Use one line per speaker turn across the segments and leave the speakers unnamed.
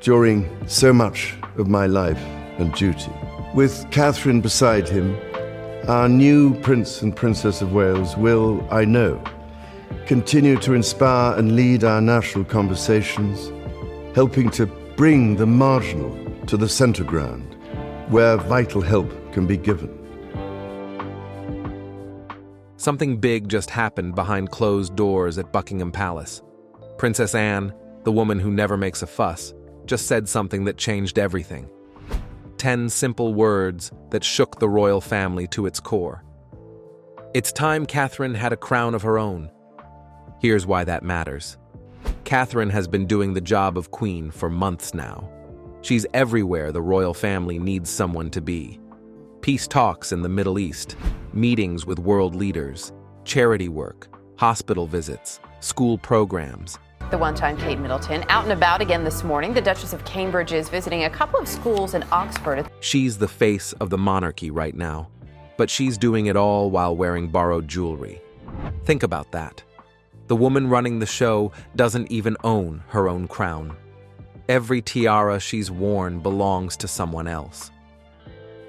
during so much of my life and duty. With Catherine beside him, our new Prince and Princess of Wales will, I know, continue to inspire and lead our national conversations, helping to bring the marginal to the centre ground, where vital help can be given.
Something big just happened behind closed doors at Buckingham Palace. Princess Anne, the woman who never makes a fuss, just said something that changed everything. 10 simple words that shook the royal family to its core. It's time Catherine had a crown of her own. Here's why that matters. Catherine has been doing the job of queen for months now. She's everywhere the royal family needs someone to be. Peace talks in the Middle East, meetings with world leaders, charity work, hospital visits, school programs.
The one-time Kate Middleton out and about again this morning. The Duchess of Cambridge is visiting a couple of schools in Oxford.
She's the face of the monarchy right now, but she's doing it all while wearing borrowed jewelry. Think about that. The woman running the show doesn't even own her own crown. Every tiara she's worn belongs to someone else.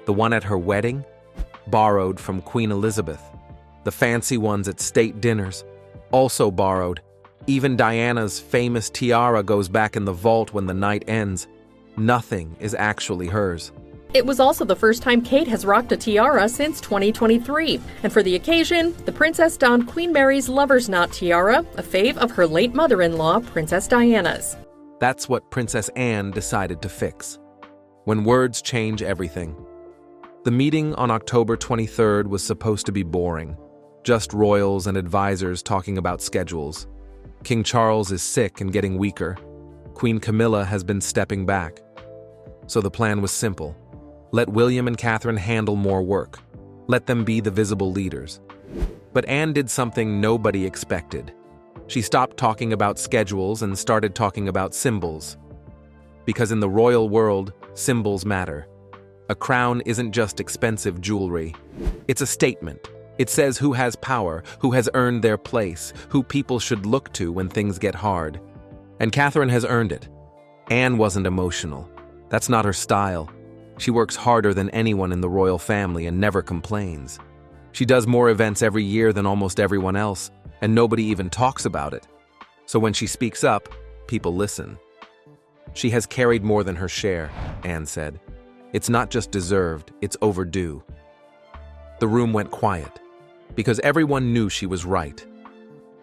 The one at her wedding? Borrowed from Queen Elizabeth. The fancy ones at state dinners? Also borrowed. Even Diana's famous tiara goes back in the vault when the night ends. Nothing is actually hers.
It was also the first time Kate has rocked a tiara since 2023. And for the occasion, the princess donned Queen Mary's lover's knot tiara, a fave of her late mother-in-law, Princess Diana's.
That's what Princess Anne decided to fix. When words change everything. The meeting on October 23rd was supposed to be boring. Just royals and advisors talking about schedules. King Charles is sick and getting weaker. Queen Camilla has been stepping back. So the plan was simple. Let William and Catherine handle more work. Let them be the visible leaders. But Anne did something nobody expected. She stopped talking about schedules and started talking about symbols. Because in the royal world, symbols matter. A crown isn't just expensive jewelry. It's a statement. It says who has power, who has earned their place, who people should look to when things get hard. And Catherine has earned it. Anne wasn't emotional. That's not her style. She works harder than anyone in the royal family and never complains. She does more events every year than almost everyone else, and nobody even talks about it. So when she speaks up, people listen. She has carried more than her share, Anne said. It's not just deserved, it's overdue. The room went quiet, because everyone knew she was right.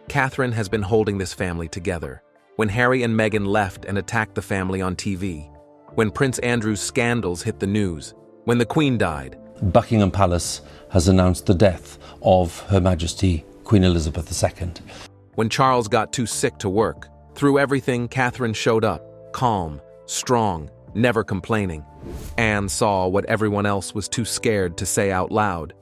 Catherine has been holding this family together. When Harry and Meghan left and attacked the family on TV, when Prince Andrew's scandals hit the news, when the Queen died.
Buckingham Palace has announced the death of Her Majesty Queen Elizabeth II.
When Charles got too sick to work, through everything, Catherine showed up, calm, strong, never complaining. Anne saw what everyone else was too scared to say out loud.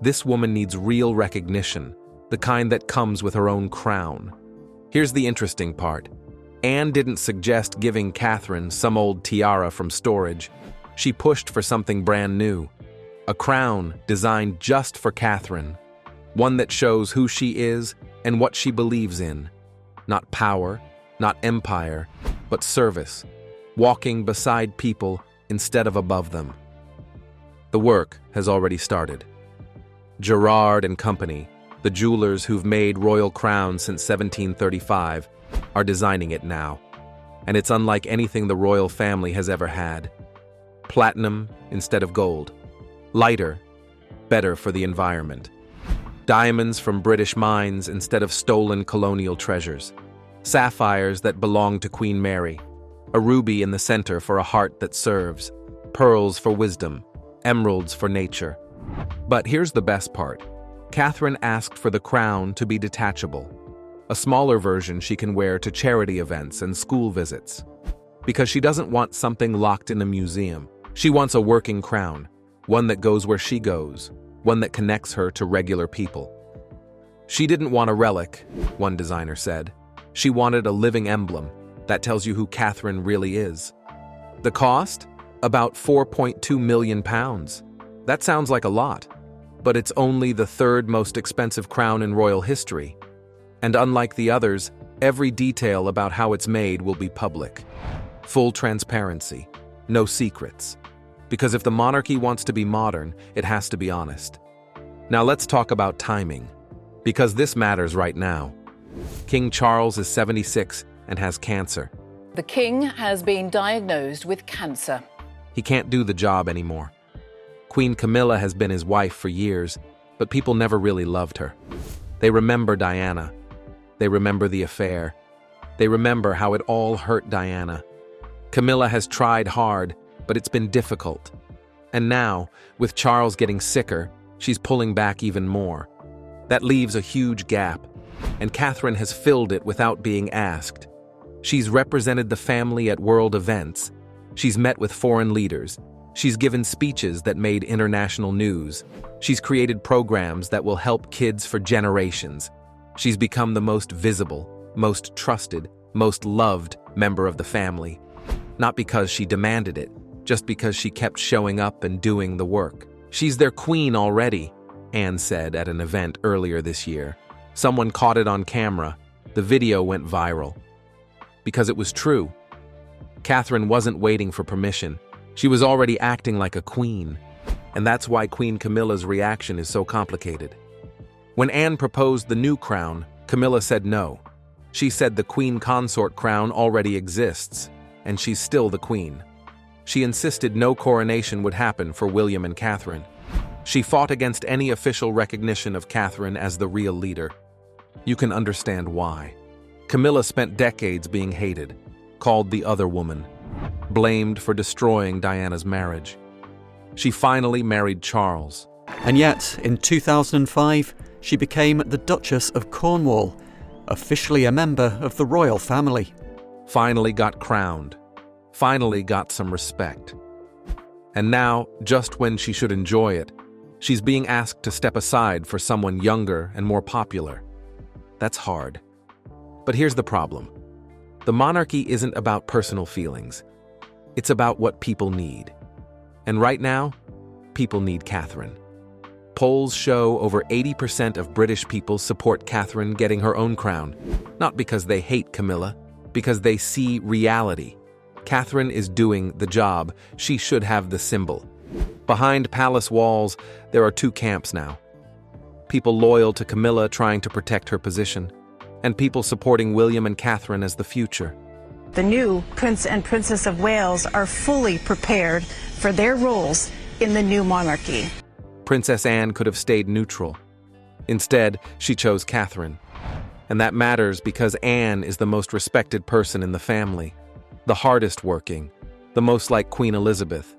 This woman needs real recognition, the kind that comes with her own crown. Here's the interesting part. Anne didn't suggest giving Catherine some old tiara from storage. She pushed for something brand new. A crown designed just for Catherine. One that shows who she is and what she believes in. Not power, not empire, but service. Walking beside people instead of above them. The work has already started. Gerard and Company, the jewelers who've made royal crowns since 1735, are designing it now. And it's unlike anything the royal family has ever had. Platinum instead of gold. Lighter, better for the environment. Diamonds from British mines instead of stolen colonial treasures. Sapphires that belong to Queen Mary. A ruby in the center for a heart that serves. Pearls for wisdom. Emeralds for nature. But here's the best part. Catherine asked for the crown to be detachable. A smaller version she can wear to charity events and school visits. Because she doesn't want something locked in a museum. She wants a working crown, one that goes where she goes, one that connects her to regular people. She didn't want a relic, one designer said. She wanted a living emblem that tells you who Catherine really is. The cost? About £4.2 million. That sounds like a lot, but it's only the third most expensive crown in royal history. And unlike the others, every detail about how it's made will be public. Full transparency. No secrets. Because if the monarchy wants to be modern, it has to be honest. Now let's talk about timing, because this matters right now. King Charles is 76 and has cancer.
The king has been diagnosed with cancer.
He can't do the job anymore. Queen Camilla has been his wife for years, but people never really loved her. They remember Diana. They remember the affair. They remember how it all hurt Diana. Camilla has tried hard, but it's been difficult. And now, with Charles getting sicker, she's pulling back even more. That leaves a huge gap, and Catherine has filled it without being asked. She's represented the family at world events. She's met with foreign leaders. She's given speeches that made international news. She's created programs that will help kids for generations. She's become the most visible, most trusted, most loved member of the family. Not because she demanded it, just because she kept showing up and doing the work. She's their queen already, Anne said at an event earlier this year. Someone caught it on camera. The video went viral. Because it was true. Catherine wasn't waiting for permission. She was already acting like a queen. And that's why Queen Camilla's reaction is so complicated. When Anne proposed the new crown, Camilla said no. She said the queen consort crown already exists, and she's still the queen. She insisted no coronation would happen for William and Catherine. She fought against any official recognition of Catherine as the real leader. You can understand why. Camilla spent decades being hated, called the other woman, blamed for destroying Diana's marriage. She finally married Charles.
And yet, in 2005, she became the Duchess of Cornwall, officially a member of the royal family.
Finally got crowned. Finally got some respect. And now, just when she should enjoy it, she's being asked to step aside for someone younger and more popular. That's hard. But here's the problem. The monarchy isn't about personal feelings. It's about what people need. And right now, people need Catherine. Polls show over 80% of British people support Catherine getting her own crown, not because they hate Camilla, because they see reality. Catherine is doing the job. She should have the symbol. Behind palace walls, there are two camps now. People loyal to Camilla trying to protect her position, and people supporting William and Catherine as the future.
The new Prince and Princess of Wales are fully prepared for their roles in the new monarchy.
Princess Anne could have stayed neutral. Instead, she chose Catherine. And that matters because Anne is the most respected person in the family, the hardest working, the most like Queen Elizabeth.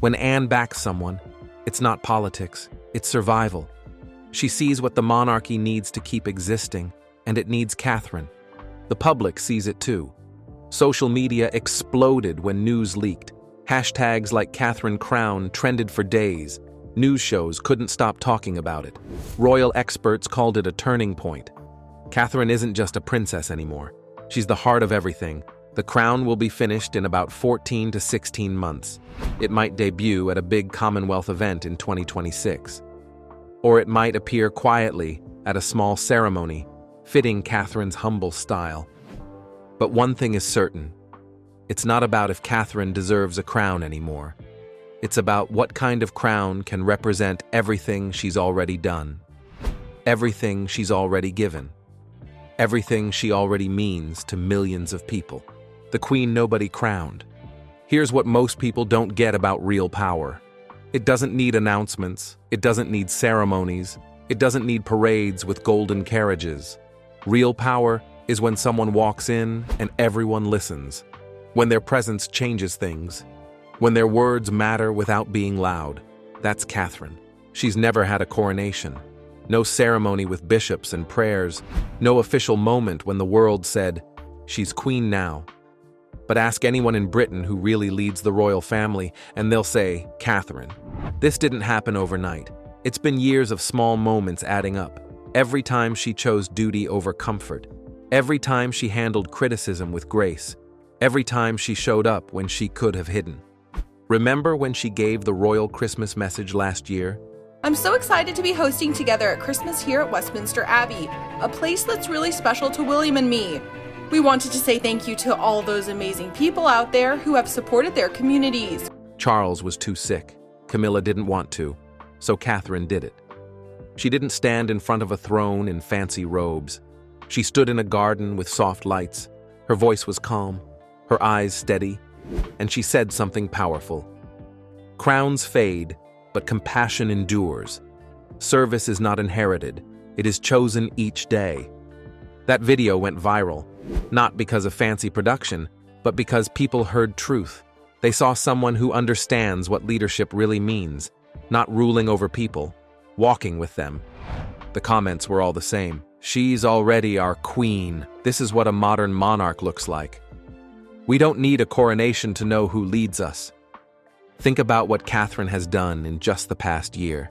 When Anne backs someone, it's not politics, it's survival. She sees what the monarchy needs to keep existing, and it needs Catherine. The public sees it too. Social media exploded when news leaked. Hashtags like Catherine Crown trended for days. News shows couldn't stop talking about it. Royal experts called it a turning point. Catherine isn't just a princess anymore. She's the heart of everything. The crown will be finished in about 14 to 16 months. It might debut at a big Commonwealth event in 2026. Or it might appear quietly at a small ceremony, fitting Catherine's humble style. But one thing is certain. It's not about if Catherine deserves a crown anymore. It's about what kind of crown can represent everything she's already done, everything she's already given, everything she already means to millions of people. The queen nobody crowned. Here's what most people don't get about real power. It doesn't need announcements. It doesn't need ceremonies. It doesn't need parades with golden carriages. Real power is when someone walks in and everyone listens. When their presence changes things. When their words matter without being loud. That's Catherine. She's never had a coronation. No ceremony with bishops and prayers. No official moment when the world said, she's queen now. But ask anyone in Britain who really leads the royal family, and they'll say, Catherine. This didn't happen overnight. It's been years of small moments adding up. Every time she chose duty over comfort. Every time she handled criticism with grace. Every time she showed up when she could have hidden. Remember when she gave the royal Christmas message last year?
I'm so excited to be hosting together at Christmas here at Westminster Abbey, a place that's really special to William and me. We wanted to say thank you to all those amazing people out there who have supported their communities.
Charles was too sick. Camilla didn't want to, so Catherine did it. She didn't stand in front of a throne in fancy robes. She stood in a garden with soft lights. Her voice was calm, her eyes steady, and she said something powerful. Crowns fade, but compassion endures. Service is not inherited, it is chosen each day. That video went viral, not because of fancy production, but because people heard truth. They saw someone who understands what leadership really means, not ruling over people, walking with them. The comments were all the same. She's already our queen. This is what a modern monarch looks like. We don't need a coronation to know who leads us. Think about what Catherine has done in just the past year.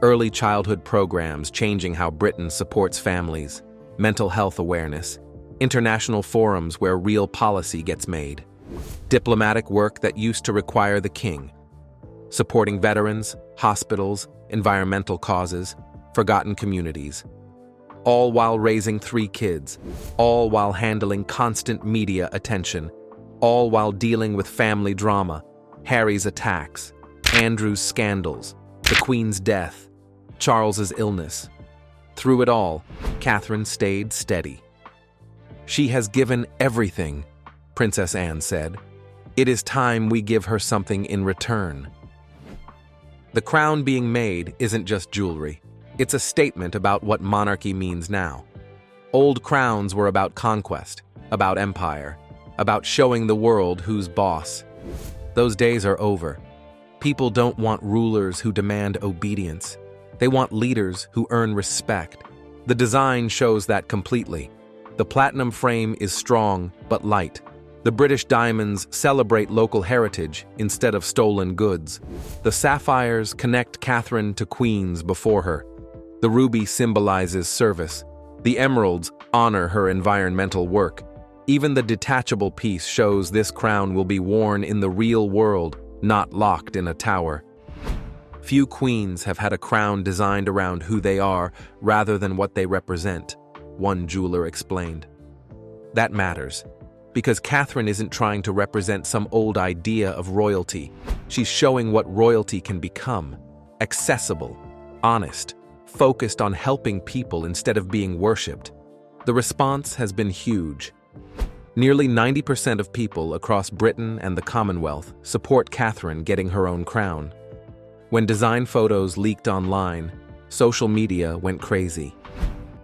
Early childhood programs changing how Britain supports families, mental health awareness, international forums where real policy gets made, diplomatic work that used to require the king, supporting veterans, hospitals, environmental causes, forgotten communities, all while raising 3 kids, all while handling constant media attention, all while dealing with family drama, Harry's attacks, Andrew's scandals, the Queen's death, Charles's illness. Through it all, Catherine stayed steady. She has given everything, Princess Anne said. It is time we give her something in return. The crown being made isn't just jewelry. It's a statement about what monarchy means now. Old crowns were about conquest, about empire, about showing the world who's boss. Those days are over. People don't want rulers who demand obedience. They want leaders who earn respect. The design shows that completely. The platinum frame is strong but light. The British diamonds celebrate local heritage instead of stolen goods. The sapphires connect Catherine to queens before her. The ruby symbolizes service. The emeralds honor her environmental work. Even the detachable piece shows this crown will be worn in the real world, not locked in a tower. Few queens have had a crown designed around who they are rather than what they represent, one jeweler explained. That matters, because Catherine isn't trying to represent some old idea of royalty. She's showing what royalty can become: accessible, honest, focused on helping people instead of being worshipped. The response has been huge. Nearly 90% of people across Britain and the Commonwealth support Catherine getting her own crown. When design photos leaked online, social media went crazy.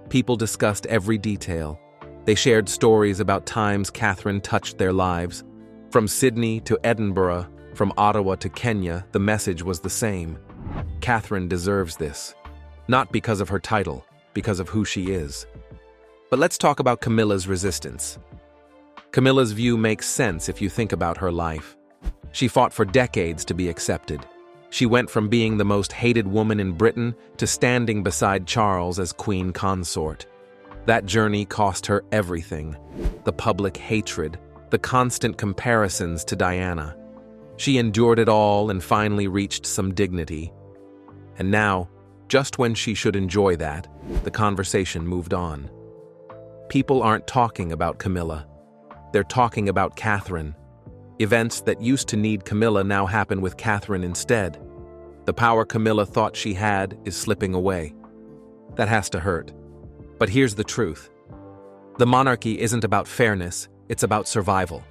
People discussed every detail. They shared stories about times Catherine touched their lives. From Sydney to Edinburgh, from Ottawa to Kenya, the message was the same. Catherine deserves this. Not because of her title, because of who she is. But let's talk about Camilla's resistance. Camilla's view makes sense if you think about her life. She fought for decades to be accepted. She went from being the most hated woman in Britain to standing beside Charles as queen consort. That journey cost her everything: the public hatred, the constant comparisons to Diana. She endured it all and finally reached some dignity. And now, just when she should enjoy that, the conversation moved on. People aren't talking about Camilla. They're talking about Catherine. Events that used to need Camilla now happen with Catherine instead. The power Camilla thought she had is slipping away. That has to hurt. But here's the truth. The monarchy isn't about fairness, it's about survival.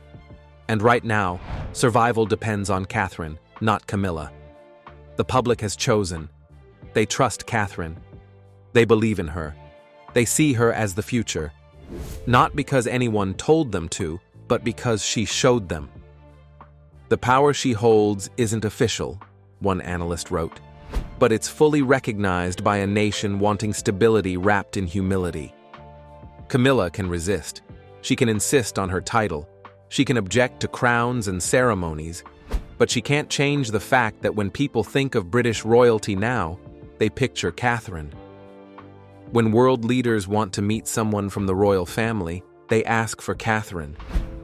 And right now, survival depends on Catherine, not Camilla. The public has chosen. They trust Catherine. They believe in her. They see her as the future. Not because anyone told them to, but because she showed them. The power she holds isn't official, one analyst wrote, but it's fully recognized by a nation wanting stability wrapped in humility. Camilla can resist. She can insist on her title. She can object to crowns and ceremonies, but she can't change the fact that when people think of British royalty now, they picture Catherine. When world leaders want to meet someone from the royal family, they ask for Catherine.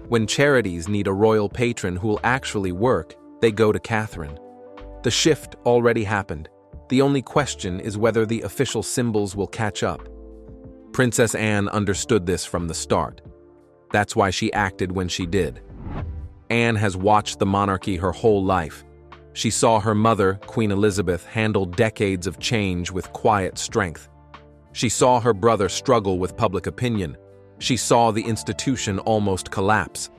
When charities need a royal patron who will actually work, they go to Catherine. The shift already happened. The only question is whether the official symbols will catch up. Princess Anne understood this from the start. That's why she acted when she did. Anne has watched the monarchy her whole life. She saw her mother, Queen Elizabeth, handle decades of change with quiet strength. She saw her brother struggle with public opinion. She saw the institution almost collapse.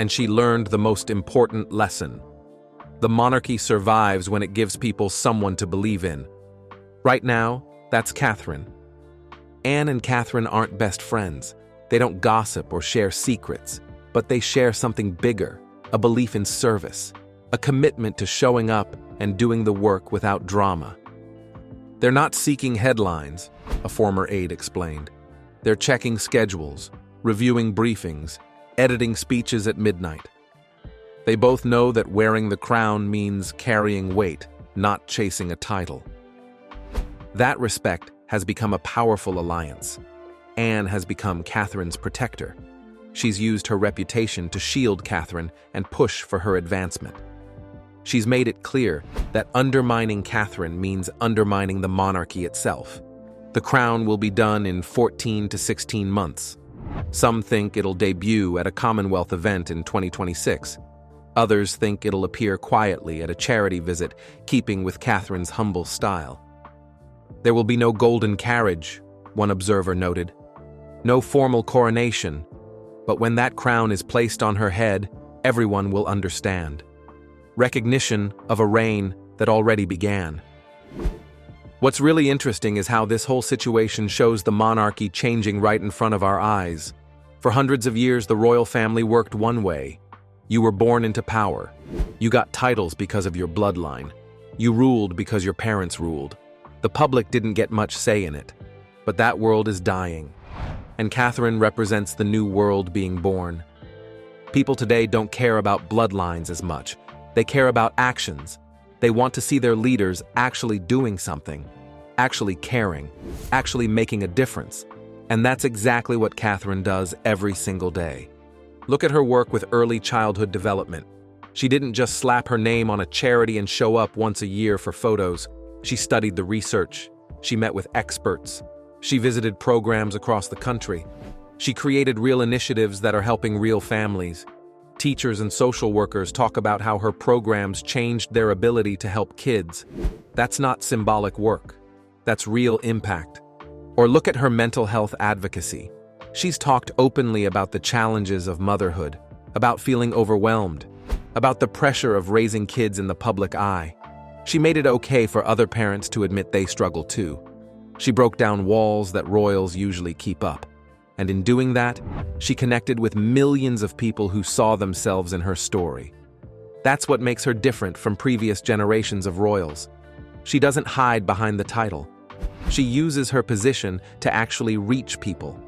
And she learned the most important lesson. The monarchy survives when it gives people someone to believe in. Right now, that's Catherine. Anne and Catherine aren't best friends. They don't gossip or share secrets, but they share something bigger, a belief in service, a commitment to showing up and doing the work without drama. They're not seeking headlines, a former aide explained. They're checking schedules, reviewing briefings, editing speeches at midnight. They both know that wearing the crown means carrying weight, not chasing a title. That respect has become a powerful alliance. Anne has become Catherine's protector. She's used her reputation to shield Catherine and push for her advancement. She's made it clear that undermining Catherine means undermining the monarchy itself. The crown will be done in 14 to 16 months. Some think it'll debut at a Commonwealth event in 2026. Others think it'll appear quietly at a charity visit, keeping with Catherine's humble style. There will be no golden carriage, one observer noted. No formal coronation, but when that crown is placed on her head, everyone will understand. Recognition of a reign that already began. What's really interesting is how this whole situation shows the monarchy changing right in front of our eyes. For hundreds of years, the royal family worked one way. You were born into power. You got titles because of your bloodline. You ruled because your parents ruled. The public didn't get much say in it. But that world is dying. And Catherine represents the new world being born. People today don't care about bloodlines as much. They care about actions. They want to see their leaders actually doing something, actually caring, actually making a difference. And that's exactly what Catherine does every single day. Look at her work with early childhood development. She didn't just slap her name on a charity and show up once a year for photos. She studied the research. She met with experts. She visited programs across the country. She created real initiatives that are helping real families. Teachers and social workers talk about how her programs changed their ability to help kids. That's not symbolic work. That's real impact. Or look at her mental health advocacy. She's talked openly about the challenges of motherhood, about feeling overwhelmed, about the pressure of raising kids in the public eye. She made it okay for other parents to admit they struggle too. She broke down walls that royals usually keep up. And in doing that, she connected with millions of people who saw themselves in her story. That's what makes her different from previous generations of royals. She doesn't hide behind the title. She uses her position to actually reach people,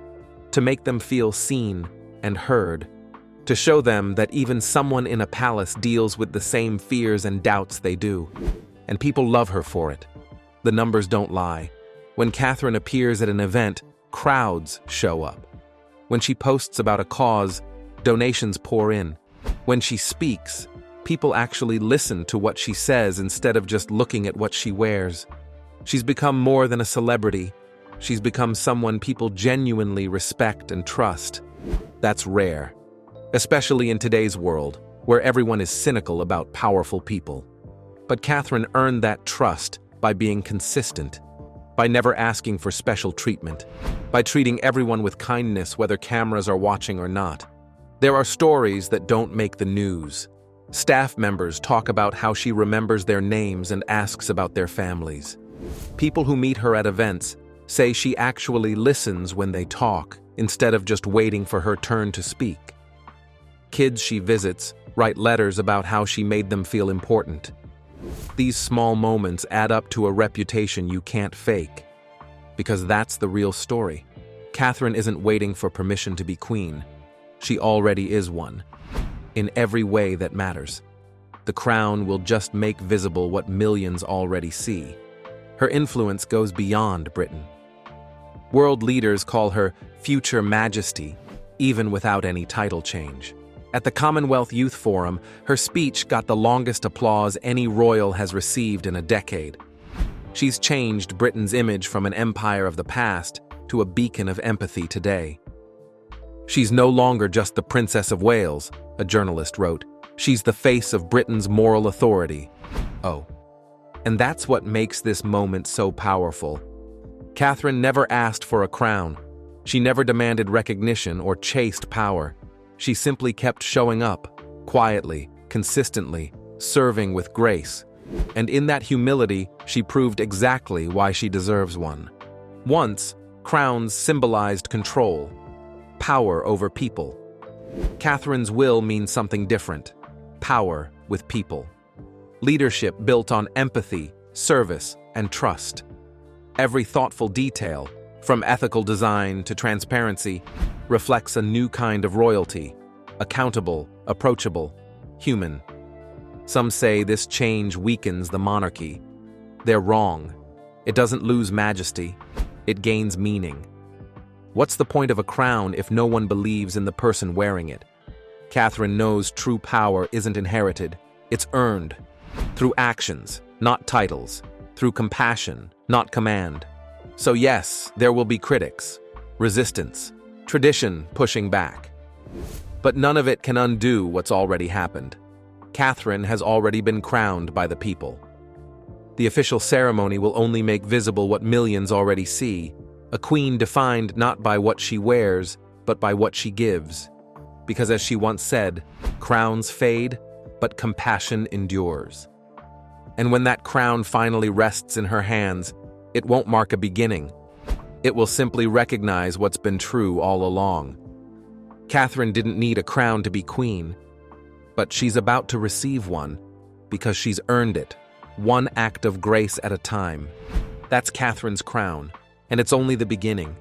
to make them feel seen and heard, to show them that even someone in a palace deals with the same fears and doubts they do. And people love her for it. The numbers don't lie. When Catherine appears at an event, crowds show up. When she posts about a cause, donations pour in. When she speaks, people actually listen to what she says instead of just looking at what she wears. She's become more than a celebrity. She's become someone people genuinely respect and trust. That's rare, especially in today's world, where everyone is cynical about powerful people. But Catherine earned that trust by being consistent, by never asking for special treatment, by treating everyone with kindness whether cameras are watching or not. There are stories that don't make the news. Staff members talk about how she remembers their names and asks about their families. People who meet her at events say she actually listens when they talk, instead of just waiting for her turn to speak. Kids she visits write letters about how she made them feel important. These small moments add up to a reputation you can't fake. Because that's the real story. Catherine isn't waiting for permission to be queen. She already is one. In every way that matters. The crown will just make visible what millions already see. Her influence goes beyond Britain. World leaders call her Future Majesty, even without any title change. At the Commonwealth Youth Forum, her speech got the longest applause any royal has received in a decade. She's changed Britain's image from an empire of the past to a beacon of empathy today. She's no longer just the Princess of Wales, a journalist wrote. She's the face of Britain's moral authority. Oh. And that's what makes this moment so powerful. Catherine never asked for a crown. She never demanded recognition or chased power. She simply kept showing up, quietly, consistently, serving with grace. And in that humility, she proved exactly why she deserves one. Once, crowns symbolized control, power over people. Catherine's will means something different: power with people. Leadership built on empathy, service, and trust. Every thoughtful detail, from ethical design to transparency, reflects a new kind of royalty: accountable, approachable, human. Some say this change weakens the monarchy. They're wrong. It doesn't lose majesty. It gains meaning. What's the point of a crown if no one believes in the person wearing it? Catherine knows true power isn't inherited. It's earned. Through actions, not titles. Through compassion, not command. So yes, there will be critics, resistance, tradition pushing back. But none of it can undo what's already happened. Catherine has already been crowned by the people. The official ceremony will only make visible what millions already see: a queen defined not by what she wears, but by what she gives. Because as she once said, crowns fade, but compassion endures. And when that crown finally rests in her hands, it won't mark a beginning. It will simply recognize what's been true all along. Catherine didn't need a crown to be queen, but she's about to receive one because she's earned it, one act of grace at a time. That's Catherine's crown, and it's only the beginning.